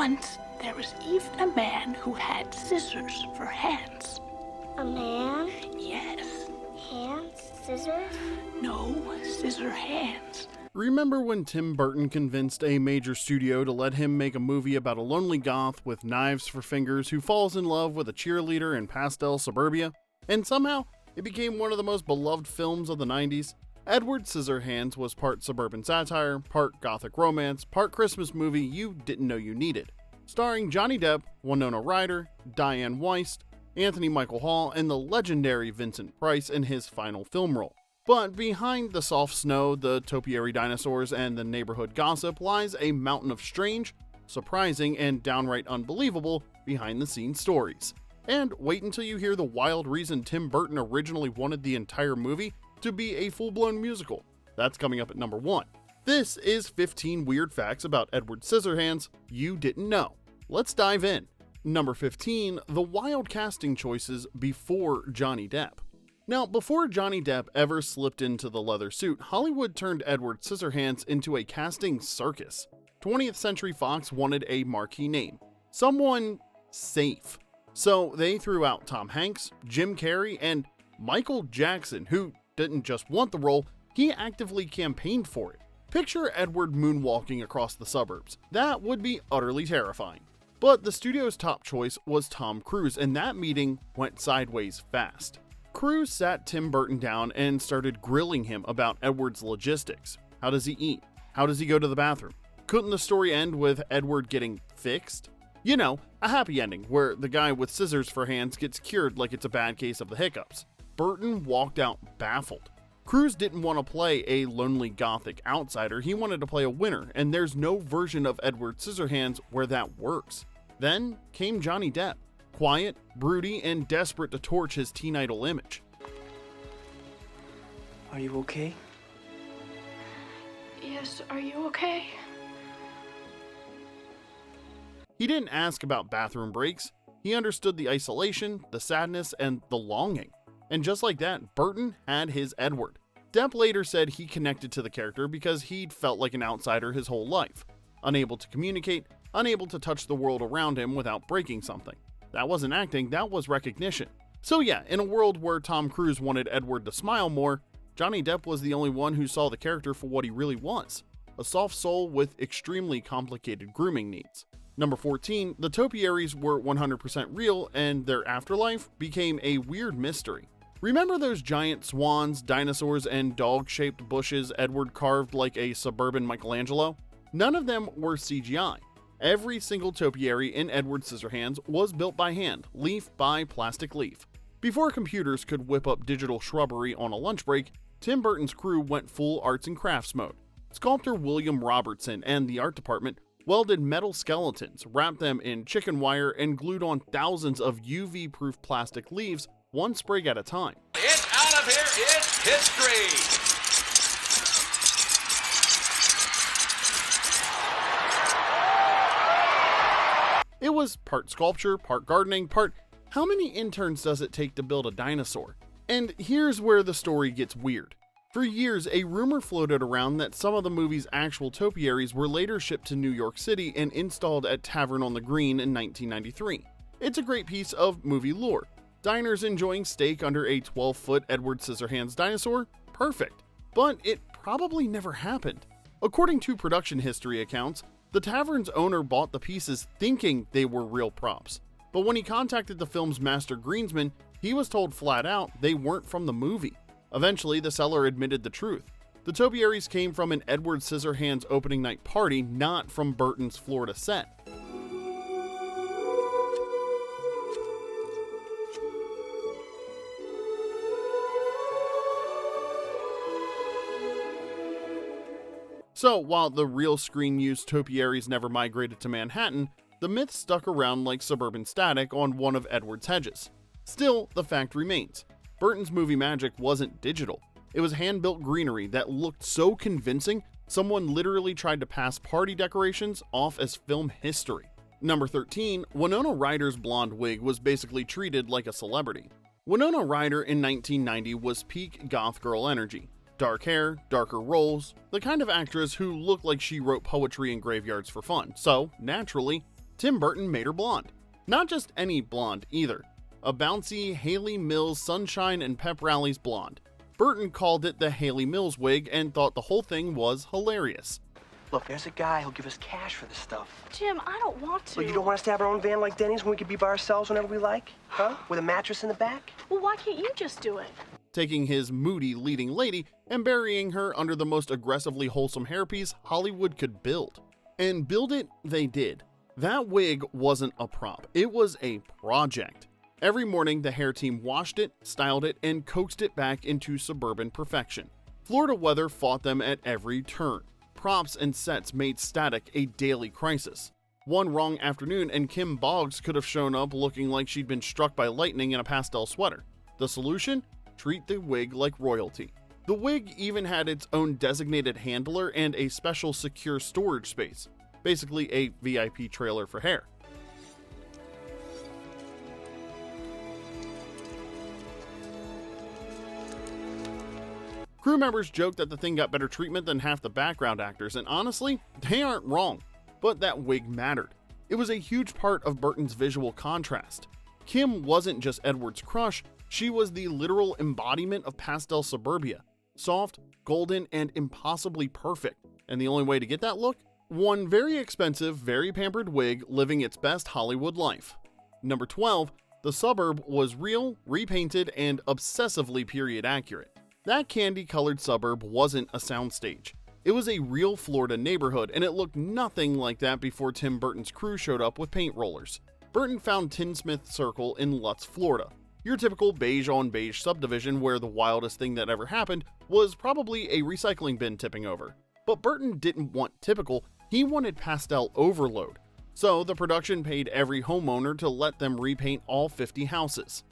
Once, there was even a man who had scissors for hands. A man? Yes. Hands? Scissors? No, scissor hands. Remember when Tim Burton convinced a major studio to let him make a movie about a lonely goth with knives for fingers who falls in love with a cheerleader in pastel suburbia? And somehow, it became one of the most beloved films of the 90s. Edward Scissorhands was part suburban satire, part gothic romance, part Christmas movie you didn't know you needed. Starring Johnny Depp, Winona Ryder, Dianne Wiest, Anthony Michael Hall, and the legendary Vincent Price in his final film role. But behind the soft snow, the topiary dinosaurs, and the neighborhood gossip lies a mountain of strange, surprising, and downright unbelievable behind-the-scenes stories. And wait until you hear the wild reason Tim Burton originally wanted the entire movie to be a full-blown musical. That's coming up at number 1. This is 15 weird facts about Edward Scissorhands you didn't know. Let's dive in. Number 15, the wild casting choices before Johnny Depp. Now, before Johnny Depp ever slipped into the leather suit, Hollywood turned Edward Scissorhands into a casting circus. 20th Century Fox wanted a marquee name, someone safe. So they threw out Tom Hanks, Jim Carrey, and Michael Jackson, who didn't just want the role, he actively campaigned for it. Picture Edward moonwalking across the suburbs. That would be utterly terrifying. But the studio's top choice was Tom Cruise, and that meeting went sideways fast. Cruise sat Tim Burton down and started grilling him about Edward's logistics. How does he eat? How does he go to the bathroom? Couldn't the story end with Edward getting fixed? You know, a happy ending where the guy with scissors for hands gets cured like it's a bad case of the hiccups. Burton walked out baffled. Cruise didn't want to play a lonely gothic outsider, he wanted to play a winner, and there's no version of Edward Scissorhands where that works. Then came Johnny Depp, quiet, broody, and desperate to torch his teen idol image. Are you okay? Yes, are you okay? He didn't ask about bathroom breaks. He understood the isolation, the sadness, and the longing. And just like that, Burton had his Edward. Depp later said he connected to the character because he'd felt like an outsider his whole life. Unable to communicate, unable to touch the world around him without breaking something. That wasn't acting, that was recognition. So yeah, in a world where Tom Cruise wanted Edward to smile more, Johnny Depp was the only one who saw the character for what he really was. A soft soul with extremely complicated grooming needs. Number 14, the topiaries were 100% real and their afterlife became a weird mystery. Remember those giant swans, dinosaurs, and dog-shaped bushes Edward carved like a suburban Michelangelo? None of them were CGI. Every single topiary in Edward Scissorhands was built by hand, leaf by plastic leaf. Before computers could whip up digital shrubbery on a lunch break, Tim Burton's crew went full arts and crafts mode. Sculptor William Robertson and the art department welded metal skeletons, wrapped them in chicken wire, and glued on thousands of UV-proof plastic leaves, one sprig at a time. It's out of here, it's history! It was part sculpture, part gardening, part how many interns does it take to build a dinosaur? And here's where the story gets weird. For years, a rumor floated around that some of the movie's actual topiaries were later shipped to New York City and installed at Tavern on the Green in 1993. It's a great piece of movie lore. Diners enjoying steak under a 12-foot Edward Scissorhands dinosaur? Perfect. But it probably never happened. According to production history accounts, the tavern's owner bought the pieces thinking they were real props. But when he contacted the film's master greensman, he was told flat out they weren't from the movie. Eventually, the seller admitted the truth. The topiaries came from an Edward Scissorhands opening night party, not from Burton's Florida set. So, while the real screen-used topiaries never migrated to Manhattan, the myth stuck around like suburban static on one of Edward's hedges. Still, the fact remains. Burton's movie magic wasn't digital. It was hand-built greenery that looked so convincing, someone literally tried to pass party decorations off as film history. Number 13, Winona Ryder's blonde wig was basically treated like a celebrity. Winona Ryder in 1990 was peak goth girl energy. Dark hair, darker roles, the kind of actress who looked like she wrote poetry in graveyards for fun, so, naturally, Tim Burton made her blonde. Not just any blonde either. A bouncy Hayley Mills Sunshine and Pep Rallies blonde. Burton called it the Hayley Mills wig and thought the whole thing was hilarious. Look, there's a guy who'll give us cash for this stuff. Jim, I don't want to. Well, you don't want us to have our own van like Denny's when we could be by ourselves whenever we like? Huh? With a mattress in the back? Well, why can't you just do it? Taking his moody leading lady and burying her under the most aggressively wholesome hairpiece Hollywood could build. And build it they did. That wig wasn't a prop, it was a project. Every morning, the hair team washed it, styled it, and coaxed it back into suburban perfection. Florida weather fought them at every turn. Props and sets made static a daily crisis. One wrong afternoon and Kim Boggs could have shown up looking like she'd been struck by lightning in a pastel sweater. The solution? Treat the wig like royalty. The wig even had its own designated handler and a special secure storage space. Basically a VIP trailer for hair. Crew members joked that the thing got better treatment than half the background actors, and honestly, they aren't wrong. But that wig mattered. It was a huge part of Burton's visual contrast. Kim wasn't just Edward's crush, she was the literal embodiment of pastel suburbia. Soft, golden, and impossibly perfect. And the only way to get that look? One very expensive, very pampered wig living its best Hollywood life. Number 12, the suburb was real, repainted, and obsessively period accurate. That candy-colored suburb wasn't a soundstage. It was a real Florida neighborhood, and it looked nothing like that before Tim Burton's crew showed up with paint rollers. Burton found Tinsmith Circle in Lutz, Florida. Your typical beige-on-beige subdivision where the wildest thing that ever happened was probably a recycling bin tipping over. But Burton didn't want typical, he wanted pastel overload. So the production paid every homeowner to let them repaint all 50 houses.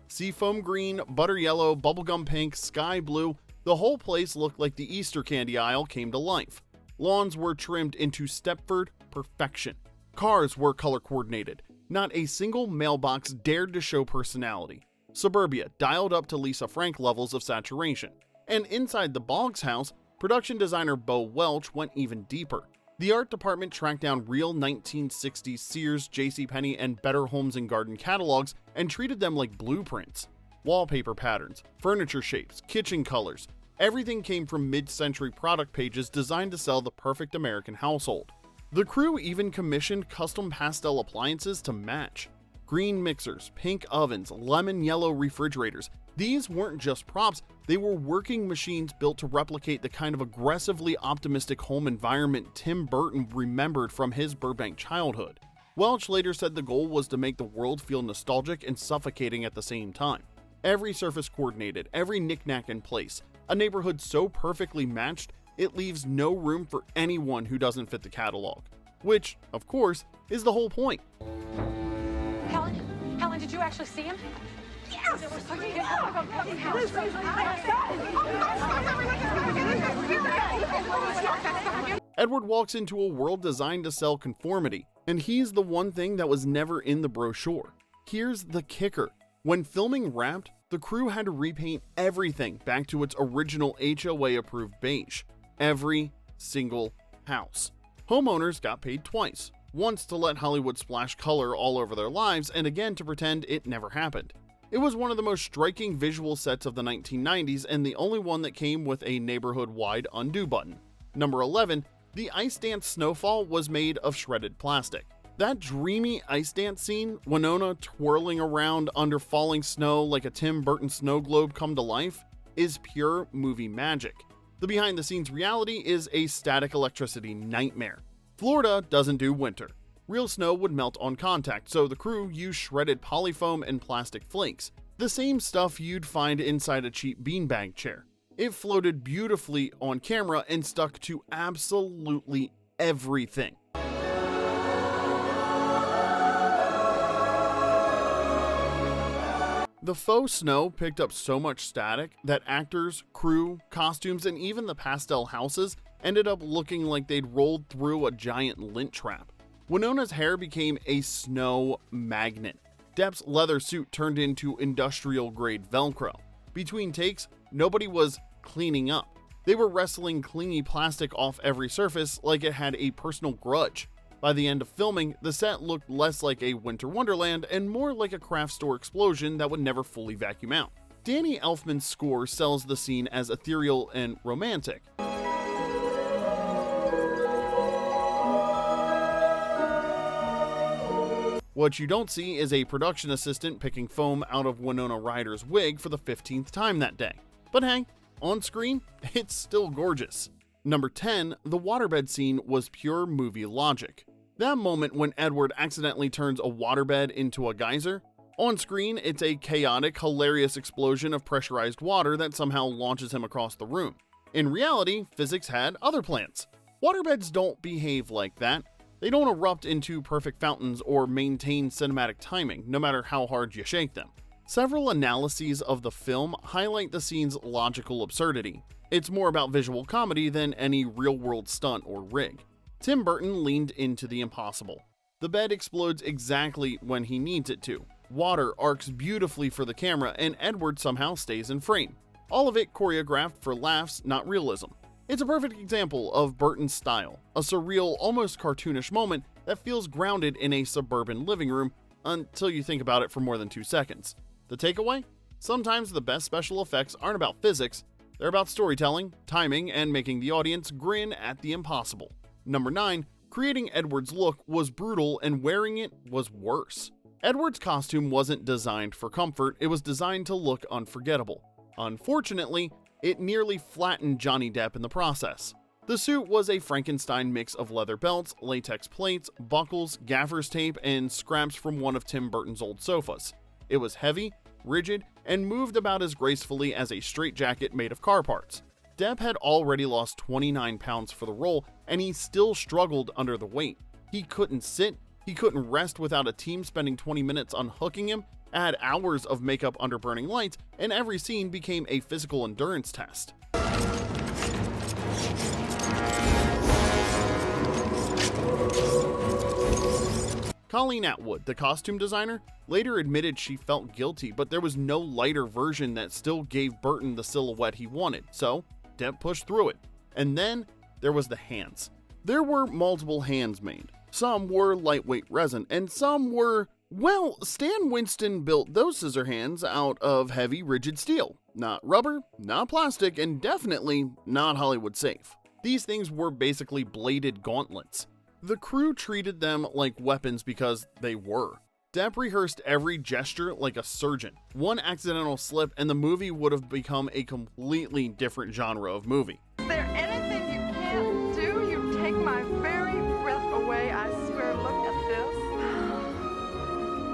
Seafoam green, butter yellow, bubblegum pink, sky blue, the whole place looked like the Easter candy aisle came to life. Lawns were trimmed into Stepford perfection. Cars were color coordinated. Not a single mailbox dared to show personality. Suburbia dialed up to Lisa Frank levels of saturation. And inside the Boggs house, production designer Bo Welch went even deeper. The art department tracked down real 1960s Sears, JCPenney, and Better Homes and Garden catalogs and treated them like blueprints. Wallpaper patterns, furniture shapes, kitchen colors, everything came from mid-century product pages designed to sell the perfect American household. The crew even commissioned custom pastel appliances to match. Green mixers, pink ovens, lemon yellow refrigerators. These weren't just props, they were working machines built to replicate the kind of aggressively optimistic home environment Tim Burton remembered from his Burbank childhood. Welch later said the goal was to make the world feel nostalgic and suffocating at the same time. Every surface coordinated, every knickknack in place, a neighborhood so perfectly matched, it leaves no room for anyone who doesn't fit the catalog. Which, of course, is the whole point. Helen, did you actually see him? Yes! Edward walks into a world designed to sell conformity, and he's the one thing that was never in the brochure. Here's the kicker. When filming wrapped, the crew had to repaint everything back to its original HOA-approved beige. Every single house. Homeowners got paid twice. Once to let Hollywood splash color all over their lives, and again to pretend it never happened. It was one of the most striking visual sets of the 1990s and the only one that came with a neighborhood-wide undo button. Number 11, the ice dance Snowfall was made of shredded plastic. That dreamy ice dance scene, Winona twirling around under falling snow like a Tim Burton snow globe come to life, is pure movie magic. The behind-the-scenes reality is a static electricity nightmare. Florida doesn't do winter. Real snow would melt on contact, so the crew used shredded polyfoam and plastic flakes, the same stuff you'd find inside a cheap beanbag chair. It floated beautifully on camera and stuck to absolutely everything. The faux snow picked up so much static that actors, crew, costumes, and even the pastel houses ended up looking like they'd rolled through a giant lint trap. Winona's hair became a snow magnet. Depp's leather suit turned into industrial-grade Velcro. Between takes, nobody was cleaning up. They were wrestling clingy plastic off every surface like it had a personal grudge. By the end of filming, the set looked less like a winter wonderland and more like a craft store explosion that would never fully vacuum out. Danny Elfman's score sells the scene as ethereal and romantic. What you don't see is a production assistant picking foam out of Winona Ryder's wig for the 15th time that day. But hey, on screen, it's still gorgeous. Number 10, the waterbed scene was pure movie logic. That moment when Edward accidentally turns a waterbed into a geyser. On screen, it's a chaotic, hilarious explosion of pressurized water that somehow launches him across the room. In reality, physics had other plans. Waterbeds don't behave like that. They don't erupt into perfect fountains or maintain cinematic timing, no matter how hard you shake them. Several analyses of the film highlight the scene's logical absurdity. It's more about visual comedy than any real-world stunt or rig. Tim Burton leaned into the impossible. The bed explodes exactly when he needs it to. Water arcs beautifully for the camera, and Edward somehow stays in frame. All of it choreographed for laughs, not realism. It's a perfect example of Burton's style, a surreal, almost cartoonish moment that feels grounded in a suburban living room until you think about it for more than 2 seconds. The takeaway? Sometimes the best special effects aren't about physics, they're about storytelling, timing, and making the audience grin at the impossible. Number 9, creating Edward's look was brutal and wearing it was worse. Edward's costume wasn't designed for comfort, it was designed to look unforgettable. Unfortunately, it nearly flattened Johnny Depp in the process. The suit was a Frankenstein mix of leather belts, latex plates, buckles, gaffer's tape, and scraps from one of Tim Burton's old sofas. It was heavy, rigid, and moved about as gracefully as a straitjacket made of car parts. Depp had already lost 29 pounds for the role, and he still struggled under the weight. He couldn't sit, he couldn't rest without a team spending 20 minutes unhooking him, add hours of makeup under burning lights, and every scene became a physical endurance test. Colleen Atwood, the costume designer, later admitted she felt guilty, but there was no lighter version that still gave Burton the silhouette he wanted, so Depp pushed through it. And then there was the hands. There were multiple hands made. Some were lightweight resin, and some were, well, Stan Winston built those scissor hands out of heavy, rigid steel. Not rubber, not plastic, and definitely not Hollywood safe. These things were basically bladed gauntlets. The crew treated them like weapons because they were. Depp rehearsed every gesture like a surgeon. One accidental slip and the movie would have become a completely different genre of movie. Is there anything you can't do? You take my very breath away, I swear. Look at this.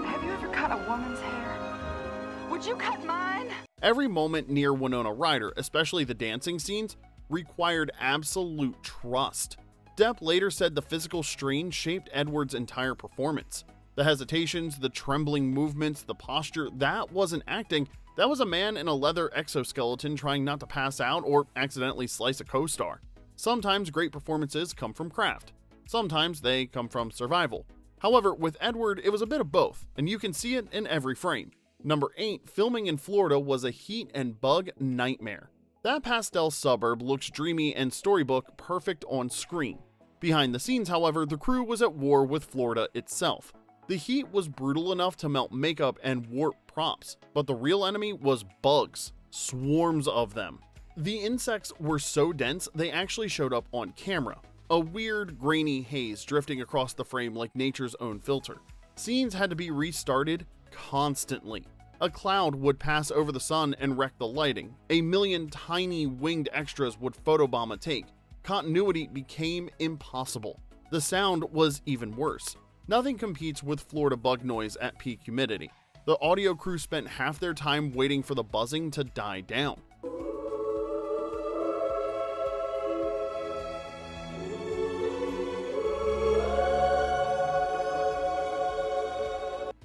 Have you ever cut a woman's hair? Would you cut mine? Every moment near Winona Ryder, especially the dancing scenes, required absolute trust. Depp later said the physical strain shaped Edward's entire performance. The hesitations, the trembling movements, the posture, that wasn't acting, that was a man in a leather exoskeleton trying not to pass out or accidentally slice a co-star. Sometimes great performances come from craft. Sometimes they come from survival. However, with Edward, it was a bit of both, and you can see it in every frame. Number 8, filming in Florida was a heat and bug nightmare. That pastel suburb looks dreamy and storybook perfect on screen. Behind the scenes, however, the crew was at war with Florida itself. The heat was brutal enough to melt makeup and warp props, but the real enemy was bugs, swarms of them. The insects were so dense they actually showed up on camera, a weird grainy haze drifting across the frame like nature's own filter. Scenes had to be restarted constantly. A cloud would pass over the sun and wreck the lighting. A million tiny winged extras would photobomb a take. Continuity became impossible. The sound was even worse. Nothing competes with Florida bug noise at peak humidity. The audio crew spent half their time waiting for the buzzing to die down.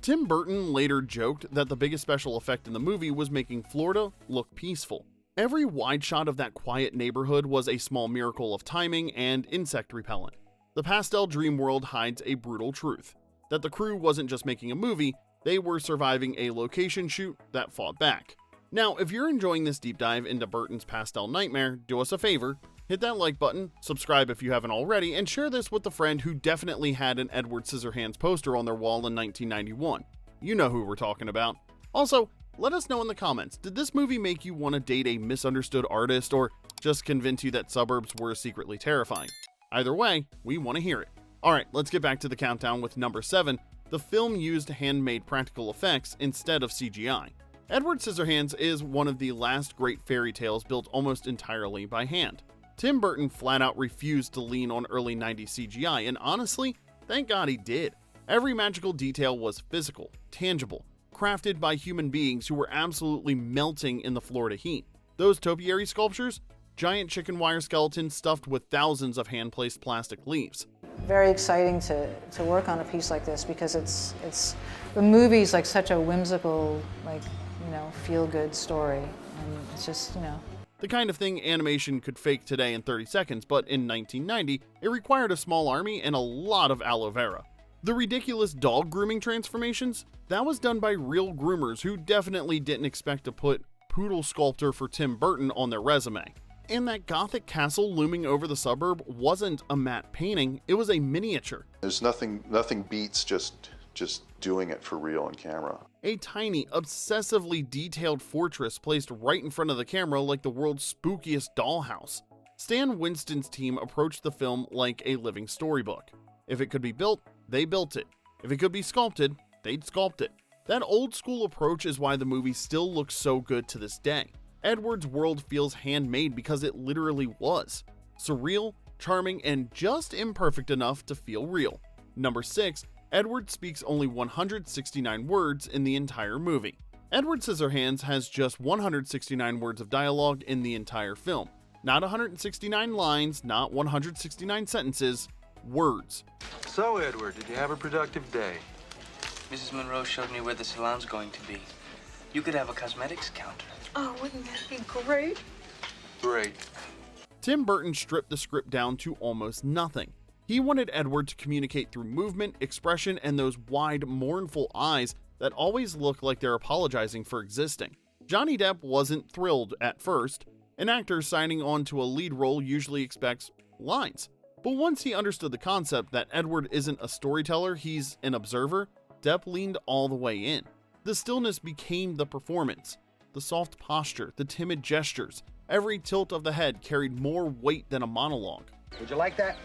Tim Burton later joked that the biggest special effect in the movie was making Florida look peaceful. Every wide shot of that quiet neighborhood was a small miracle of timing and insect repellent. The pastel dream world hides a brutal truth, that the crew wasn't just making a movie, they were surviving a location shoot that fought back. Now, if you're enjoying this deep dive into Burton's pastel nightmare, do us a favor, hit that like button, subscribe if you haven't already, and share this with a friend who definitely had an Edward Scissorhands poster on their wall in 1991. You know who we're talking about. Also, let us know in the comments, did this movie make you want to date a misunderstood artist or just convince you that suburbs were secretly terrifying? Either way, we want to hear it. Alright, let's get back to the countdown with number 7. The film used handmade practical effects instead of CGI. Edward Scissorhands is one of the last great fairy tales built almost entirely by hand. Tim Burton flat out refused to lean on early 90s CGI, and honestly, thank God he did. Every magical detail was physical, tangible, crafted by human beings who were absolutely melting in the Florida heat. Those topiary sculptures? Giant chicken wire skeletons stuffed with thousands of hand-placed plastic leaves. Very exciting to work on a piece like this because the movie's like such a whimsical, feel-good story, and it's just, The kind of thing animation could fake today in 30 seconds, but in 1990, it required a small army and a lot of aloe vera. The ridiculous dog grooming transformations? That was done by real groomers who definitely didn't expect to put poodle sculptor for Tim Burton on their resume. And that gothic castle looming over the suburb wasn't a matte painting, it was a miniature. There's nothing beats just doing it for real on camera. A tiny, obsessively detailed fortress placed right in front of the camera like the world's spookiest dollhouse. Stan Winston's team approached the film like a living storybook. If it could be built, they built it. If it could be sculpted, they'd sculpt it. That old school approach is why the movie still looks so good to this day. Edward's world feels handmade because it literally was. Surreal, charming, and just imperfect enough to feel real. Number 6, Edward speaks only 169 words in the entire movie. Edward Scissorhands has just 169 words of dialogue in the entire film. Not 169 lines, not 169 sentences, words. So, Edward, did you have a productive day? Mrs. Monroe showed me where the salon's going to be. You could have a cosmetics counter. Oh, wouldn't that be great? Great. Tim Burton stripped the script down to almost nothing. He wanted Edward to communicate through movement, expression, and those wide, mournful eyes that always look like they're apologizing for existing. Johnny Depp wasn't thrilled at first. An actor signing on to a lead role usually expects lines. But once he understood the concept that Edward isn't a storyteller, he's an observer, Depp leaned all the way in. The stillness became the performance. The soft posture, the timid gestures, every tilt of the head carried more weight than a monologue. Would you like that?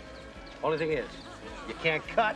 Only thing is, you can't cut.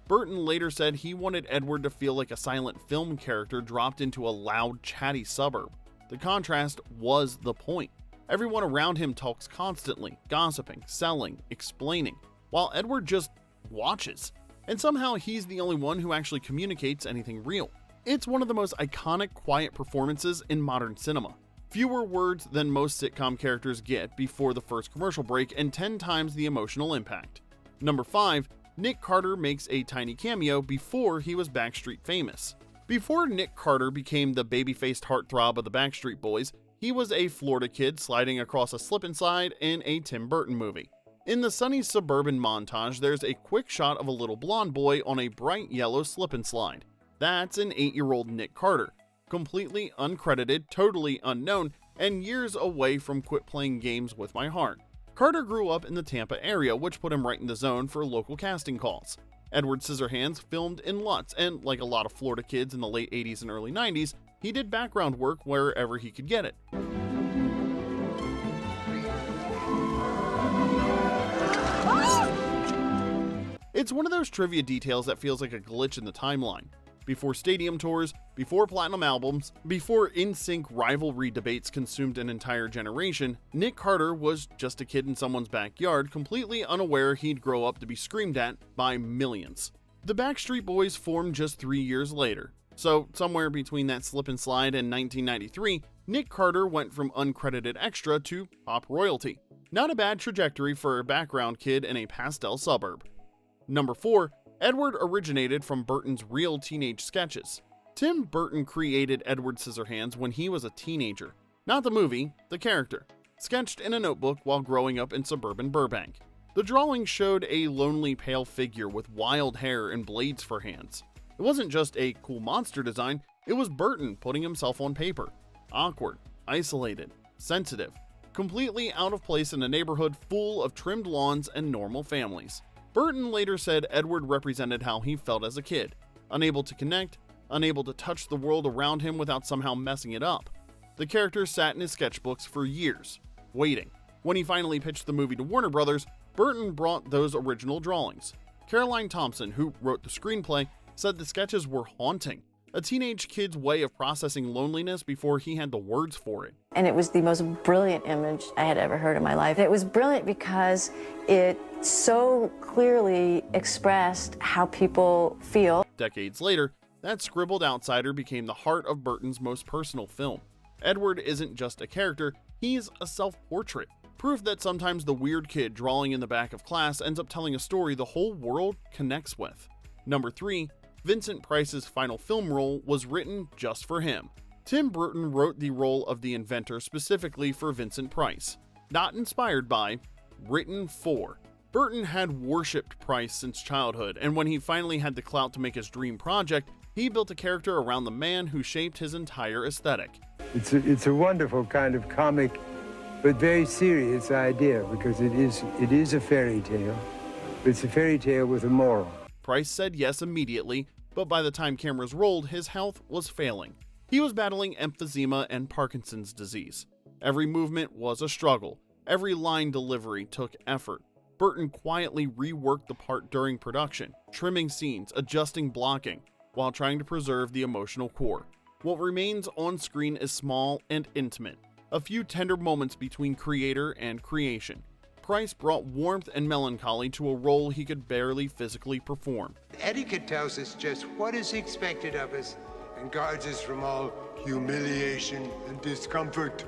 Burton later said he wanted Edward to feel like a silent film character dropped into a loud, chatty suburb. The contrast was the point. Everyone around him talks constantly, gossiping, selling, explaining, while Edward just watches. And somehow he's the only one who actually communicates anything real. It's one of the most iconic quiet performances in modern cinema. Fewer words than most sitcom characters get before the first commercial break, and 10 times the emotional impact. Number 5, Nick Carter makes a tiny cameo before he was Backstreet famous. Before Nick Carter became the baby-faced heartthrob of the Backstreet Boys, he was a Florida kid sliding across a slip and slide in a Tim Burton movie. In the sunny suburban montage, there's a quick shot of a little blonde boy on a bright yellow slip and slide. That's an 8-year-old Nick Carter, completely uncredited, totally unknown, and years away from quit playing games with my heart. Carter grew up in the Tampa area, which put him right in the zone for local casting calls. Edward Scissorhands filmed in Lutz, and like a lot of Florida kids in the late 80s and early 90s, he did background work wherever he could get it. It's one of those trivia details that feels like a glitch in the timeline. Before stadium tours, before platinum albums, before in-sync rivalry debates consumed an entire generation, Nick Carter was just a kid in someone's backyard, completely unaware he'd grow up to be screamed at by millions. The Backstreet Boys formed just 3 years later. So, somewhere between that slip and slide and 1993, Nick Carter went from uncredited extra to pop royalty. Not a bad trajectory for a background kid in a pastel suburb. Number 4, Edward originated from Burton's real teenage sketches. Tim Burton created Edward Scissorhands when he was a teenager. Not the movie, the character. Sketched in a notebook while growing up in suburban Burbank. The drawing showed a lonely pale figure with wild hair and blades for hands. It wasn't just a cool monster design, it was Burton putting himself on paper. Awkward, isolated, sensitive, completely out of place in a neighborhood full of trimmed lawns and normal families. Burton later said Edward represented how he felt as a kid, unable to connect, unable to touch the world around him without somehow messing it up. The character sat in his sketchbooks for years, waiting. When he finally pitched the movie to Warner Brothers, Burton brought those original drawings. Caroline Thompson, who wrote the screenplay, said the sketches were haunting, a teenage kid's way of processing loneliness before he had the words for it. And it was the most brilliant image I had ever heard in my life. It was brilliant because it so clearly expressed how people feel. Decades later, that scribbled outsider became the heart of Burton's most personal film. Edward isn't just a character, he's a self-portrait. Proof that sometimes the weird kid drawing in the back of class ends up telling a story the whole world connects with. Number 3, Vincent Price's final film role was written just for him. Tim Burton wrote the role of the inventor specifically for Vincent Price. Not inspired by, written for. Burton had worshipped Price since childhood, and when he finally had the clout to make his dream project, he built a character around the man who shaped his entire aesthetic. It's a wonderful kind of comic, but very serious idea, because it is a fairy tale. It's a fairy tale with a moral. Price said yes immediately, but by the time cameras rolled, his health was failing. He was battling emphysema and Parkinson's disease. Every movement was a struggle. Every line delivery took effort. Burton quietly reworked the part during production, trimming scenes, adjusting blocking, while trying to preserve the emotional core. What remains on screen is small and intimate, a few tender moments between creator and creation. Price brought warmth and melancholy to a role he could barely physically perform. Etiquette tells us just what is expected of us and guards us from all humiliation and discomfort.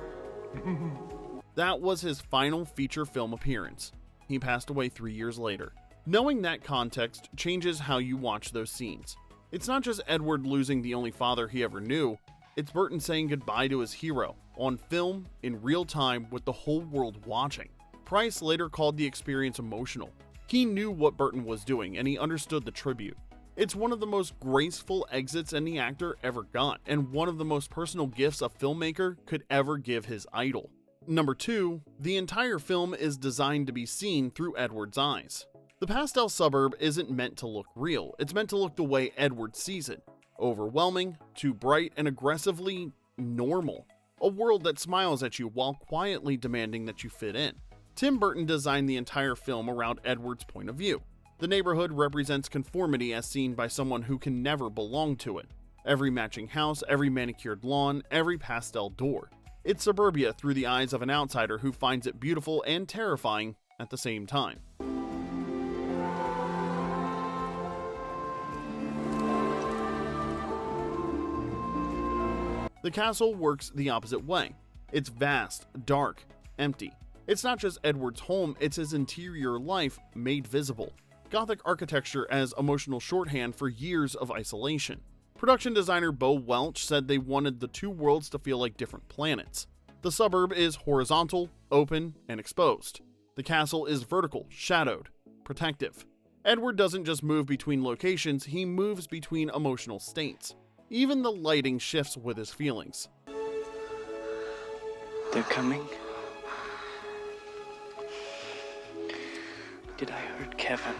That was his final feature film appearance. He passed away 3 years later. Knowing that context changes how you watch those scenes. It's not just Edward losing the only father he ever knew, it's Burton saying goodbye to his hero, on film, in real time, with the whole world watching. Price later called the experience emotional. He knew what Burton was doing, and he understood the tribute. It's one of the most graceful exits any actor ever got, and one of the most personal gifts a filmmaker could ever give his idol. Number 2, the entire film is designed to be seen through Edward's eyes. The pastel suburb isn't meant to look real, it's meant to look the way Edward sees it. Overwhelming, too bright, and aggressively normal. A world that smiles at you while quietly demanding that you fit in. Tim Burton designed the entire film around Edward's point of view. The neighborhood represents conformity as seen by someone who can never belong to it. Every matching house, every manicured lawn, every pastel door. It's suburbia through the eyes of an outsider who finds it beautiful and terrifying at the same time. The castle works the opposite way. It's vast, dark, empty. It's not just Edward's home, it's his interior life made visible. Gothic architecture as emotional shorthand for years of isolation. Production designer Welch said they wanted the two worlds to feel like different planets. The suburb is horizontal, open, and exposed. The castle is vertical, shadowed, protective. Edward doesn't just move between locations, he moves between emotional states. Even the lighting shifts with his feelings. They're coming. Did I hurt Kevin?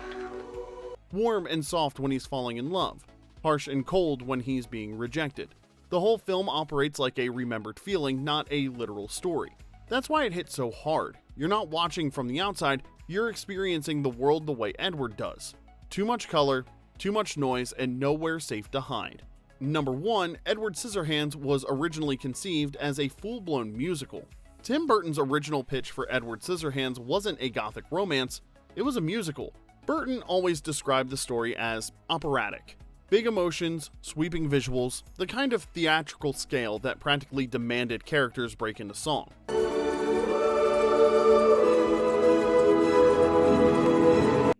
Warm and soft when he's falling in love. Harsh and cold when he's being rejected. The whole film operates like a remembered feeling, not a literal story. That's why it hits so hard. You're not watching from the outside, you're experiencing the world the way Edward does. Too much color, too much noise, and nowhere safe to hide. Number 1, Edward Scissorhands was originally conceived as a full-blown musical. Tim Burton's original pitch for Edward Scissorhands wasn't a gothic romance, it was a musical. Burton always described the story as operatic. Big emotions, sweeping visuals, the kind of theatrical scale that practically demanded characters break into song.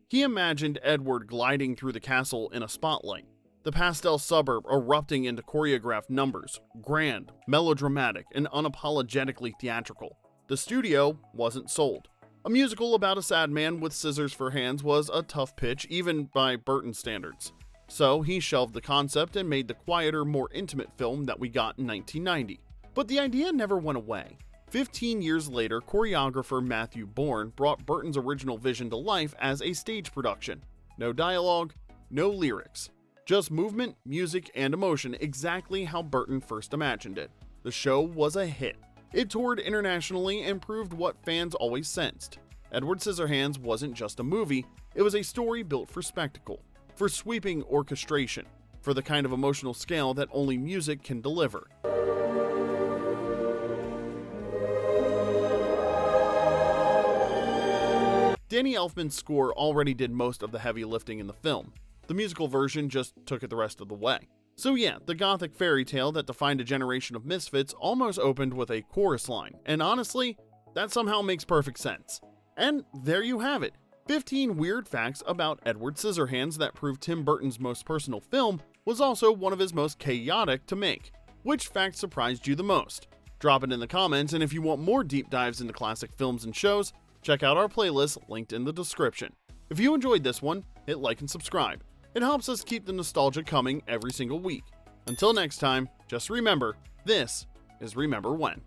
He imagined Edward gliding through the castle in a spotlight. The pastel suburb erupting into choreographed numbers, grand, melodramatic, and unapologetically theatrical. The studio wasn't sold. A musical about a sad man with scissors for hands was a tough pitch, even by Burton standards. So he shelved the concept and made the quieter, more intimate film that we got in 1990. But the idea never went away. 15 years later, choreographer Matthew Bourne brought Burton's original vision to life as a stage production. No dialogue, no lyrics. Just movement, music, and emotion, exactly how Burton first imagined it. The show was a hit. It toured internationally and proved what fans always sensed. Edward Scissorhands wasn't just a movie, it was a story built for spectacle, for sweeping orchestration, for the kind of emotional scale that only music can deliver. Danny Elfman's score already did most of the heavy lifting in the film. The musical version just took it the rest of the way. So yeah, the gothic fairy tale that defined a generation of misfits almost opened with a chorus line, and honestly, that somehow makes perfect sense. And there you have it, 15 weird facts about Edward Scissorhands that prove Tim Burton's most personal film was also one of his most chaotic to make. Which fact surprised you the most? Drop it in the comments, and if you want more deep dives into classic films and shows, check out our playlist linked in the description. If you enjoyed this one, hit like and subscribe. It helps us keep the nostalgia coming every single week. Until next time, just remember, this is Remember When.